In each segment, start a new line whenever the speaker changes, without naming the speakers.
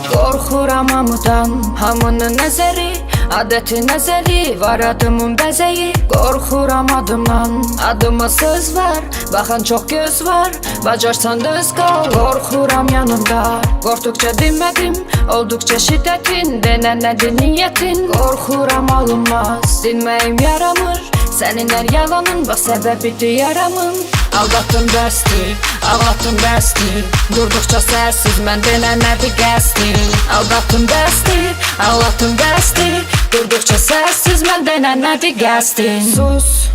Qorxuram hamıdan, hamının nəzəri, adəti nəzəri, var adımın bəzəyi. Qorxuram adımdan, adıma söz var, baxan çox göz var, bacarsan düz qal. Qorxuram yanımda, qorxduqca dinmədim, olduqca şiddətin, denən nədir niyyətin. Qorxuram alınmaz, dinməyim yaramır, sənin hər yalanın, bax səbəbidir yaramın. Aldatdın bəsdir, ağlatdın bəsdir, durduqca sərsiz mən denən nədir qəsdir. Aldatdın bəsdir, ağlatdın bəsdir, durduqca sərsiz mən denən nədir qəsdir. Sus,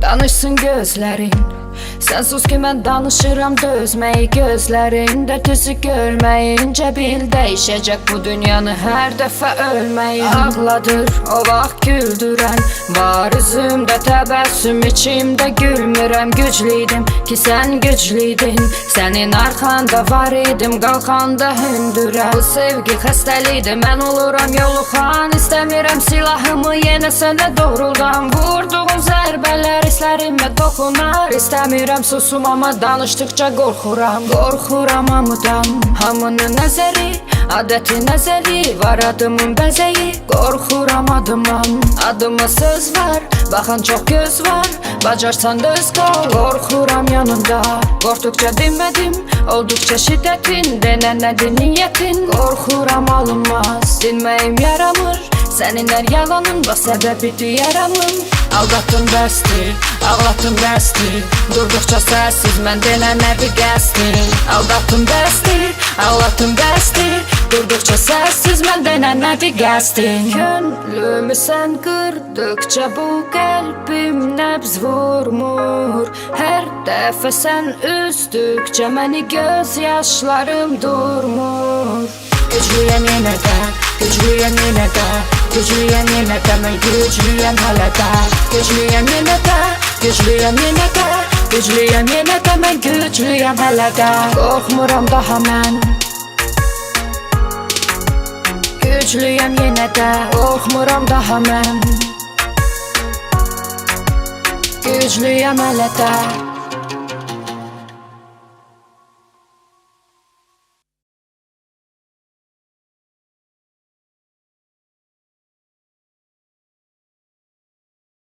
danışsın gözlərin, sən sus ki mən danışıram dözməyi. Gözlərində düzü görməyincə bil, dəyişəcək bu dünyanı hər dəfə ölməyin. Ağladır o vaxt güldürən, var üzümdə təbəssüm, içimdə gülmürəm. Güclüydüm ki sən güclüydün, sənin arxanda var idim, qalxanda hündürəm. Bu sevgi xəstəlikdir, mən oluram yoluxan, istəmirəm silahımı yenə sənə doğrudan. Vurduğun zərbələr hislərimə toxunar, istəmirəm susum amma danışdıqca qorxuram. Qorxuram hamıdan, hamının nəzəri, adəti nəzəri, var adımın bəzəyi. Qorxuram adımdan, adıma söz var, baxan çox göz var, bacarsan düz qal. Qorxuram yanımda, qorxduqca dinmədim, olduqca şiddətin, denən nədir niyyətin. Qorxuram alınmaz, dinməyim yaramır, sənin hər yalanın, bax səbəbidir yaramın. Aldatdın bəsdir, ağlatdın bəsdir, durduqca sərsiz mən denən nədir qəsdir. Aldatdın bəsdir, ağlatdın bəsdir, durduqca sərsiz mən denən nədir qəsdir. Könlümü sən qırdıqca bu qəlbim nəbz vurmur, hər dəfə sən üzdükcə məni göz yaşlarım durmur. Güclüyəm yenə də, güclüyəm yenə də, güclüyəm yenə də, mən güclüyəm hələ də. Güclüyəm yenə də, güclüyəm yenə də, güclüyəm yenə də, mən güclüyəm hələ də. Qorxmuram daha mən, güclüyəm yenə də, qorxmuram daha mən, güclüyəm hələ də.